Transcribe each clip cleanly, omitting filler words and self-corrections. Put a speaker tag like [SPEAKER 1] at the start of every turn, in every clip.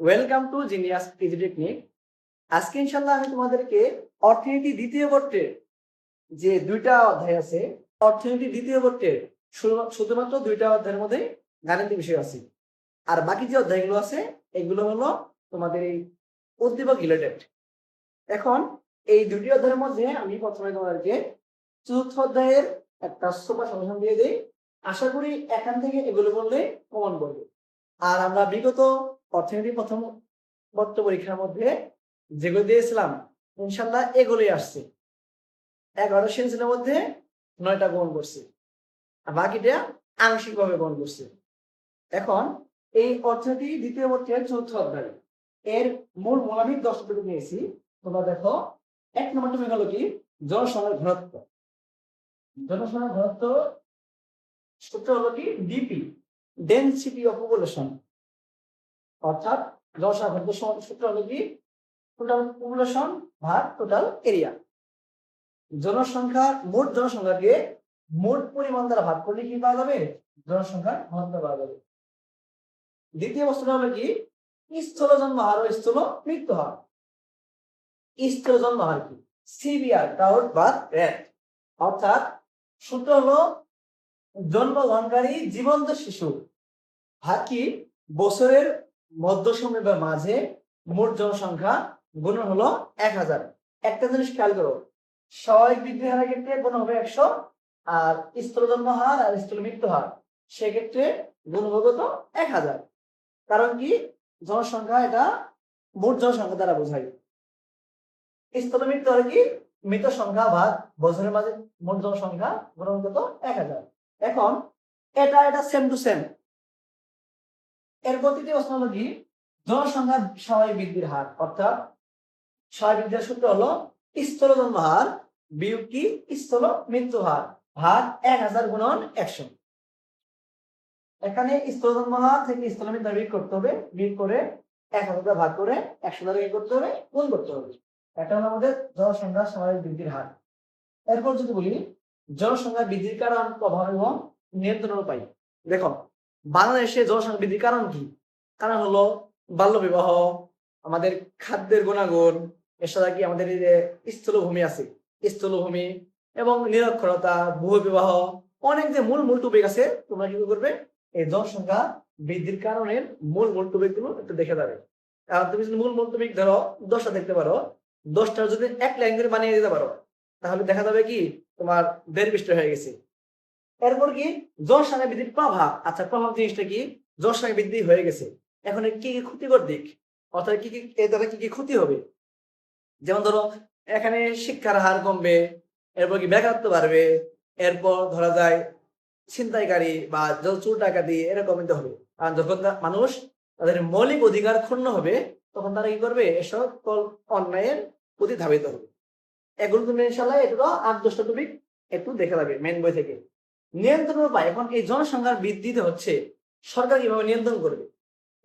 [SPEAKER 1] Welcome to genius easy technique. আজকে ইনশাল্লাহ আমি তোমাদেরকে অর্থনীতি দ্বিতীয় পত্রের যে দুইটা অধ্যায় আছে, অর্থনীতি দ্বিতীয় পত্রের শুধুমাত্র দুইটা অধ্যায়ের মধ্যে গাণিতিক বিষয় আছে, আর বাকি যে অধ্যায়গুলো আছে এগুলো হলো তোমাদের এই উদ্দীপক রিলেটেড। এখন এই দুটি অধ্যায়ের মধ্যে আমি প্রথমে তোমাদেরকে চতুর্থ অধ্যায়ের একটা সুপার সমাধান দিয়ে দিই। আশা করি এখান থেকে এগুলো বললে কমন বলবে। আর আমরা বিগত অর্থনীতি প্রথম পত্র পরীক্ষার মধ্যে যেগুলো দিয়েছিলাম ইনশাল্লাহ এগুলোই আসছে। 11 সেন্সের মধ্যে 9টা গ্রহণ করছে, আর বাকিটা আংশিক ভাবে গ্রহণ করছে। এখন এই অর্থনীতি দ্বিতীয় পত্রের চতুর্থ অধ্যায় এর মূল আমি 10 টপিক নিয়েছি। তোমরা দেখো, 1 নম্বর টপিক হলো কি জনসংখ্যার ঘনত্ব। জনসংখ্যার ঘনত্ব সূত্র হলো কি ডিপি, ডেনসিটি অফ পপুলেশন, অর্থাৎ জনসংখ্যার ঘনত্ব সূত্র হলো কি টোটাল পপুলেশন ভাগ টোটাল এরিয়া। মোট জনসংখ্যাকে মোট পরিমাণ দ্বারা ভাগ করলে কি পাওয়া যাবে? জনসংখ্যার ঘনত্ব পাওয়া যাবে। দ্বিতীয় বস্তুটা হলো কি স্থূল জন্ম হার ও স্থূল মৃত্যু হার। স্থূল জন্ম হার কি সিবিআর, ক্রাউড বার্থ রেট, অর্থাৎ সূত্র হলো জন্মগ্রহণকারী জীবন্ত শিশু ভাগ কি বছরের মধ্য সময় বা মাঝে মোট জনসংখ্যা গুণন হলো 1000। একটা জিনিস খেয়াল করো, স্বাভাবিক বৃদ্ধি হারের ক্ষেত্রে গুণ হবে 100, আর স্থূল জন্ম হার আর স্থূল মৃত্যু হার সেক্ষেত্রে গুণ হবে তো 1000। কারণ কি জনসংখ্যা এটা মোট জনসংখ্যা দ্বারা বোঝায়। স্থূল মৃত্যু হার কি মৃত সংখ্যা ভাগ বছরের মাঝে মোট জনসংখ্যা গুণ কত 1000। এখন এটা সেম টু সেম। এরপর তৃতীয় প্রশ্ন হলো কি জনসংখ্যার স্বাভাবিক বৃদ্ধির হার, অর্থাৎ স্বাভাবিক বৃদ্ধির সূত্র হলো স্থূল জন্ম হার বিয়োগ কি স্থূল মৃত্যু হার ভাগ 1000 গুণন 100। এখানে স্থূল জন্ম হার থেকে স্থূল মৃত্যু হার বিয়োগ করতে হবে, বিয়োগ করে 1000 ভাগ করে 100 দ্বারা কি করতে হবে গুণ করতে হবে। এটা হলো আমাদের জনসংখ্যার স্বাভাবিক বৃদ্ধির হার। এরপর যদি বলি জনসংখ্যা বৃদ্ধির কারণ, প্রভাব এবং নিয়ন্ত্রণ উপায়। দেখো, বাংলাদেশে জনসংখ্যা বৃদ্ধির কারণ কি? কারণ হলো বাল্য বিবাহ, আমাদের খাদ্যের গুণাগুণ, এর সাথে কি আমাদের এই যে স্থূলভূমি আছে, স্থূলভূমি এবং নিরক্ষরতা, ভূ বিবাহ, অনেক যে মূল টপিক আছে। তোমরা কি করবে এই জনসংখ্যা বৃদ্ধির কারণের মূল টপিক গুলো একটু দেখে যাবে। তুমি যদি মূল টপিক ধরো 10টা দেখতে পারো, 10টা যদি এক লাইন করে বানিয়ে দিতে পারো তাহলে দেখা যাবে কি তোমার 1.5 পৃষ্ঠা হয়ে গেছে। এরপর কি জনসংখ্যা বৃদ্ধির প্রভাব। আচ্ছা, প্রভাব জিনিসটা কি? জনসংখ্যা বৃদ্ধি হয়ে গেছে, এখন কি কি ক্ষতিকর দিক, অর্থাৎ কি কি এর দ্বারা কি কি ক্ষতি হবে। যেমন ধরো এখানে শিক্ষার হার কমবে, এরপর কি বেকারত্ব বাড়বে, এরপর ধরা যায় ছিনতাইকারী বা চোর ডাকাতি এরকম হবে। আর যখন মানুষ তাদের মৌলিক অধিকার ক্ষুণ্ণ হবে তখন তারা কি করবে? এসব অন্যায়ের প্রতি ধাবিত হবে। এগুলো তুমি ইনশাআল্লাহ একটু 8-10টা টপিক একটু দেখে যাবে মেন বই থেকে। নিয়ন্ত্রণ উপায়, এখন এই জনসংখ্যার বৃদ্ধিতে হচ্ছে সরকার কিভাবে নিয়ন্ত্রণ করবে?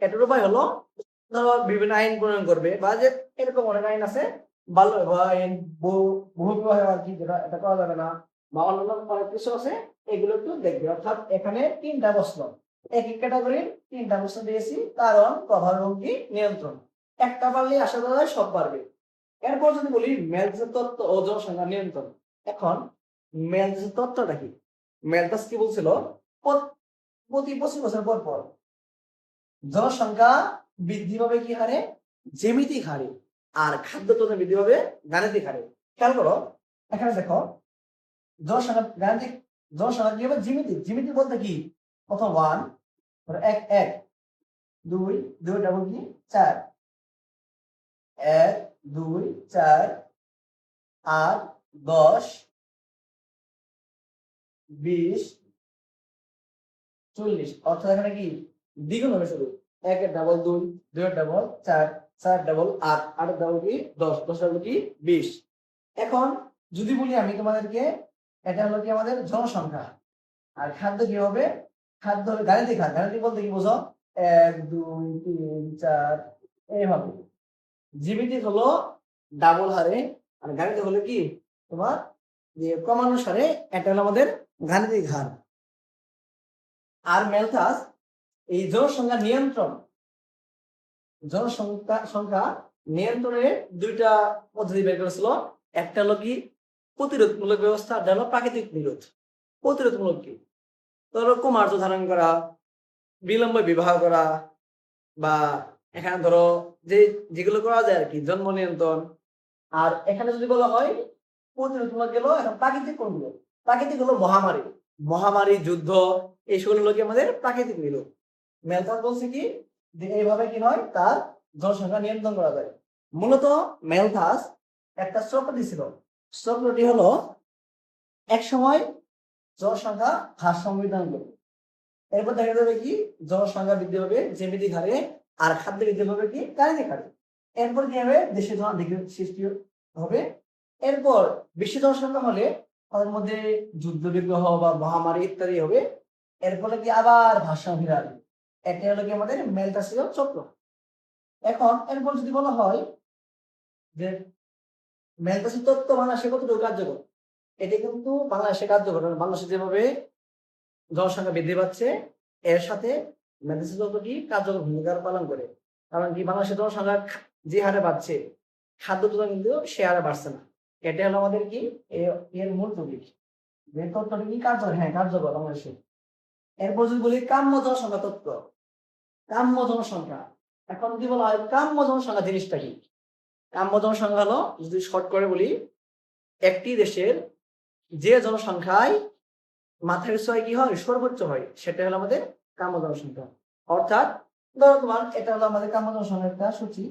[SPEAKER 1] এটার উপায় হলো ধরো বিভিন্ন আইন প্রণয়ন করবে, বা যে এরকম অনেক আইন আছে, বাল্য বিবাহ আইন, বহু বিবাহ আর কি, যেটা এটা করা যাবে না, বা অন্যান্য অনেক কিছু আছে, এগুলো একটু দেখবে। অর্থাৎ এখানে 3টা প্রশ্ন, এক এক ক্যাটাগরির 3টা প্রশ্ন দিয়েছি, কারণ, প্রভাব এবং কি নিয়ন্ত্রণ। একটা পারলে আশা করা যায় সব পারবে। এরপর যদি বলি ম্যালথাস তত্ত্ব ও জনসংখ্যা নিয়ন্ত্রণ। এখন ম্যালথাস তত্ত্বটা কি? ম্যালথাস কি বলছিল, প্রতি 25 বছর পর পর জনসংখ্যা বৃদ্ধি পাবে কি হারে? জ্যামিতিক হারে। আর খাদ্য তথ্য বৃদ্ধি পাবে গাণিতিক হারে। খেয়াল করো, এখানে দেখো জনসংখ্যা কি হবে? জ্যামিতিক বলতে কি, প্রথম 1 1 1 2 2 ডাবল কি 4 1 2 4 8 10 20 40, অর্থাৎ এখানে কি দ্বিগুণ হবে শুধু। 1 এর ডাবল 2, 2 এর ডাবল 4, 4 ডাবল 8, 8 এর ডাবল কি 10, 10 ডাবল কি 20। এখন যদি বলি আমি তোমাদেরকে, এটা হলো কি আমাদের জনসংখ্যা, আর খাদ্য কি হবে? খাদ্য হবে গাণিতিক হার। গাণিতিক বলতে কি বোঝো? 1 2 3 4 এইভাবে। জ্যামিতিক হলো ডাবল হারে, আর গাণিতিক হলো কি তোমার যে ক্রমানুসারে। এটা হলো আমাদের গাণিতিক হার। আর ম্যালথাস এই জনসংখ্যা নিয়ন্ত্রণ সংখ্যা নিয়ন্ত্রণের দুইটা পদ্ধতি বের করেছিল। একটা হলো কি প্রতিরোধমূলক ব্যবস্থা, আর হলো প্রাকৃতিক নিরোধ। প্রতিরোধমূলক কি, ধরো কুমার্য ধারণ করা, বিলম্ব বিবাহ করা, বা এখানে ধরো যেগুলো করা যায় আর কি, জন্ম নিয়ন্ত্রণ। আর এখানে যদি বলা হয় প্রতিরোধমূলক গেল, এখন প্রাকৃতিক কোনগুলো? প্রাকৃতিক হলো মহামারী, যুদ্ধ, এইসব হলো কি আমাদের প্রাকৃতিক নিরোধ। ম্যালথাস বলছে কি যে এইভাবে কি হয়, তার জনসংখ্যা নিয়ন্ত্রণ করা যায়। মূলত ম্যালথাস একটা চক্রটি ছিল। চক্রটি হলো এক সময় জনসংখ্যা ভারসাম্য বিধান করবে, এরপর দেখা যাবে কি জনসংখ্যা বৃদ্ধি হবে জ্যামিতিক হারে, আর খাদ্য বৃদ্ধি হবে কি গাণিতিক হারে। এরপর কি হবে, দেশে জনাধিক্য সৃষ্টি হবে। এরপর বেশি জনসংখ্যা হলে তাদের মধ্যে যুদ্ধ বিগ্রহ বা মহামারী ইত্যাদি হবে। এর ফলে কি আবার ভারসাম্য ফিরে আসবে। এটা হলো কি আমাদের ম্যালথাসীয় চক্র। এখন এরপর যদি বলা হয় যে ম্যালথাসীয় তত্ত্ব বাংলাদেশে কতটুকু কার্যকর, এটি কিন্তু বাংলাদেশে কার্যকর। বাংলাদেশে যেভাবে জনসংখ্যা বৃদ্ধি পাচ্ছে, এর সাথে ম্যালথাসীয় তত্ত্বটি কার্যকর ভূমিকা পালন করে। কারণ কি বাংলাদেশের জনসংখ্যা যে হারে বাড়ছে, খাদ্য উৎপাদন কিন্তু সে হারে বাড়ছে না। এটা হলো আমাদের কি এর মূল টপিক, যে তত্ত্বটি কি কার্যকর। হ্যাঁ, কার্যকর বাংলাদেশে। এরপর যদি বলি কাম্য জনসংখ্যা তত্ত্ব, কাম্য জনসংখ্যা। এখন যদি বলা হয় কাম্য জনসংখ্যা জিনিসটা কি, কাম্য জনসংখ্যা হলো, যদি শর্ট করে বলি, একটি দেশের যে জনসংখ্যায় মাথার পিছু কি হয়, সর্বোচ্চ হয়, সেটা হলো আমাদের কাম্য জনসংখ্যা। অর্থাৎ ধরো তোমার এটা হলো আমাদের কাম্য জনসংখ্যার একটা সূচি।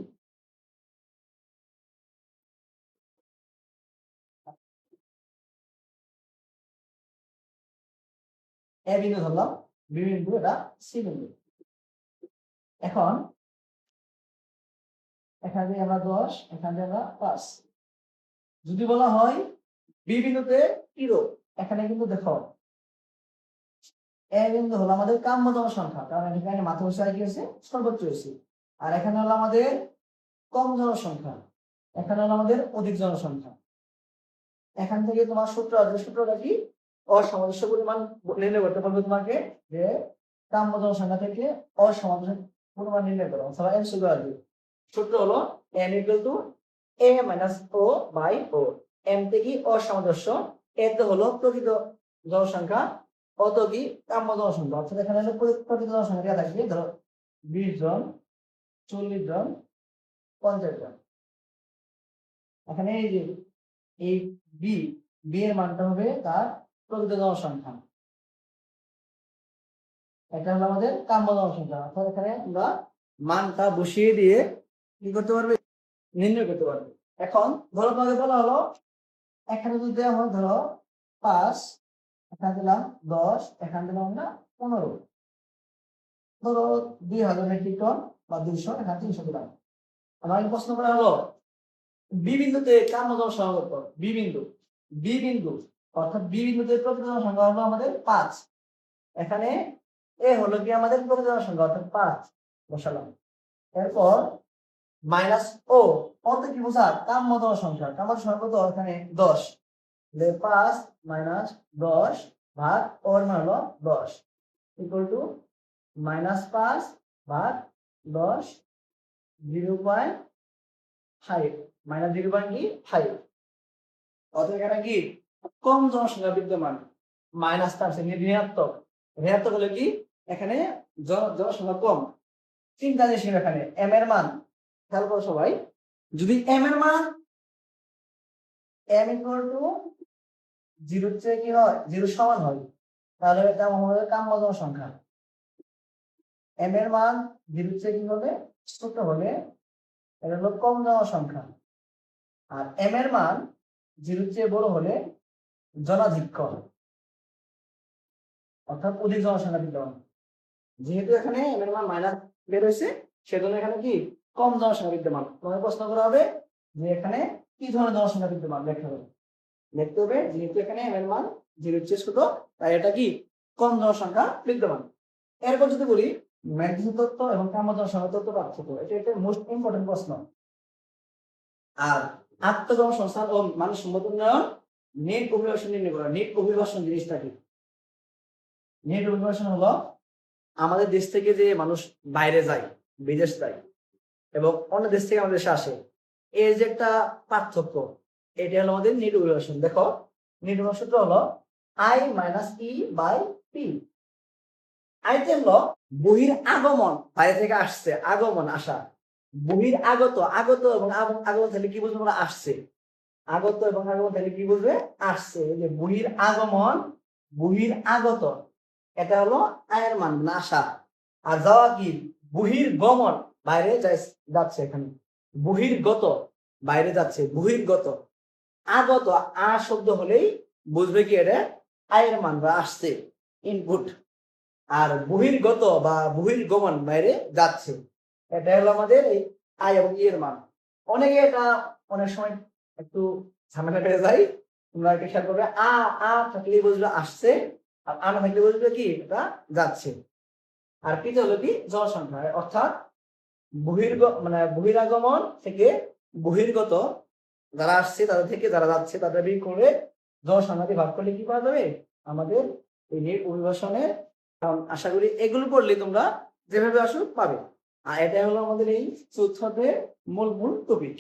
[SPEAKER 1] এ বিন্দু ধরলাম, বি বিন্দু, এটা সি বিন্দু। এখন এখানে আমরা 10, এখানে আমরা 5। যদি বলা হয় বি বিন্দুতে কি রোগ, এখানে কিন্তু দেখো এ বিন্দু হলো আমাদের কাম্য জনসংখ্যা, কারণ এখানে মাথা পিছু কি হয়েছে, সর্বোচ্চ হয়েছে। আর এখানে হলো আমাদের কম জনসংখ্যা, এখানে হলো আমাদের অধিক জনসংখ্যা। এখান থেকে তোমার সূত্রটা কি, অসামঞ্জস্য পরিমাণ নির্ণয় করতে পারবে তোমাকে, যে কাম্য জনসংখ্যা থেকে অসামঞ্জস্য পরিমাণ নির্ণয় করো, অথবা এমসিকিউ আসবে। সূত্র হলো n = a - o / o। m তে কি অসামঞ্জস্য, a তে হলো প্রকৃত জনসংখ্যা, ও তো কি কাম্য জনসংখ্যা। অর্থাৎ এখানে হলো প্রকৃত জনসংখ্যা থাকবে, ধরো 20 জন, 40 জন, 50 জন। এখানে এই যে এই বি বি এর মানটা হবে তার প্রকৃত জনসংখ্যা, এটা হলো আমাদের কাম্য জনসংখ্যা। অর্থাৎ এখানে আমরা মানটা বসিয়ে দিয়ে কি করতে পারবে, নির্ণয় করতে পারবে। এখন ধরো তোমাকে বলা হলো এখানে যদি দেওয়া হয় ধরো 5, এখানে দিলাম 10, এখানে দিলাম আমরা 15, ধরো 2000 মেট্রিক টন বা 200, এখানে 300 দিলাম। আমাকে প্রশ্ন করা হলো বি বিন্দুতে কাম্য জনসংখ্যা কত, বি বিন্দু অর্থাৎ বি বিন্দুতে প্রকৃত জনসংখ্যা হলো আমাদের 5। এখানে এ হলো কি আমাদের প্রকৃত জনসংখ্যা, অর্থাৎ 5 বসালাম। এরপর মাইনাস ও, অত কি বোঝা, কাম্য জনসংখ্যা। কাম্য জনসংখ্যা কত, এখানে 10, 5 - 10 ভাগ ওর মান হলো 10 ইকুয়াল টু -5 ভাগ 10, 0.5 -0.5। অর্থাৎ এখানে কি কম জনসংখ্যা বিদ্যমান, মাইনাস তার ঋণাত্মক। ঋণাত্মক হলে কি এখানে জনসংখ্যা কম। চিন্তা যে এখানে এম এর মান, খেয়াল করো সবাই, যদি এম এর মান m = 0 চেয়ে কি হয়, 0 সমান হয়, তাহলে এটা আমাদের কাম্য জনসংখ্যা। m এর মান 0 চেয়ে কি হবে, ছোট হলে এটা হলো কম জনসংখ্যা। আর m এর মান 0 চেয়ে বড় হলে জনাধিক্য, অর্থাৎ অধিক জনসংখ্যা বিদ্যমান। যেহেতু এখানে m এর মান মাইনাস বের হয়েছে, সেজন্য এখানে কি কম জনসংখ্যা বিদ্যমান। তোমাকে প্রশ্ন করা হবে যে এখানে কি ধরনের জনসংখ্যা বিদ্যমান, লিখতে হবে যেহেতু এখানে m এর মান 0 চেয়ে ছোট, তাই এটা কি কম জনসংখ্যা বিদ্যমান। এরপর যদি বলি ম্যালথাসীয় তত্ত্ব এবং কাম্য জনসংখ্যা তত্ত্ব পার্থক্য, এটা একটা মোস্ট ইম্পর্টেন্ট প্রশ্ন। আর আত্মজনসংস্থান ও মানুষ সম্পদ উন্নয়ন, নেট অভিবাসন নির্ণয় করা। নেট অভিবাসন জিনিসটা কি, নেট অভিবাসন হলো আমাদের দেশ থেকে যে মানুষ বাইরে যায়, বিদেশ যায়, এবং অন্য দেশ থেকে আমাদের দেশে আসে, এর যে একটা পার্থক্য, এটা হলো আমাদের নিট অভিবাসন। দেখো নিট অভিবাসনটা হলো I minus E by P. আইতে হলো বহির আগমন, বাইরে থেকে আসছে, আগমন আসা, বহির আগত, আগত এবং আগমন তাহলে কি বুঝবো আমরা, আসছে, আগত এবং আগমন তাহলে কি বুঝবে, আসছে। এই যে বহির আগমন, বহির আগত, এটা হলো আয়ের মান না আসা। আর যাওয়া কি, বহির গমন, বাইরে যাচ্ছে, এখানে বহির্গত, বাইরে যাচ্ছে, বহির্গত। আগত আ শব্দ হলেই বুঝবে কি এটা আয়ের মান বা আসছে, ইনপুট। আর বহির্গত বা বহির্গমন, বাইরে যাচ্ছে, এটা হলো আমাদের এই আয় এবং এর মান। অনেকে এটা অনেক সময় একটু ঝামেলা পেয়ে যায়। তোমরা একটা খেয়াল করবে, আ থাকলে বুঝবে আসছে, আর আ না থাকলে বুঝবে কি এটা যাচ্ছে। আর পিতে হলো কি জনসংখ্যা, অর্থাৎ মানে বহিরাগমন থেকে বহির্গত, যারা আসছে তাদের থেকে যারা যাচ্ছে তাদের বের করে জনসংখ্যাটি ভাগ করলে কি পাওয়া যাবে আমাদের এই নিট অভিবাসনের। কারণ আশা করি এগুলো পড়লে তোমরা যেভাবে আসো পাবে। আর এটা হলো আমাদের এই চতুর্থ মূল টপিক।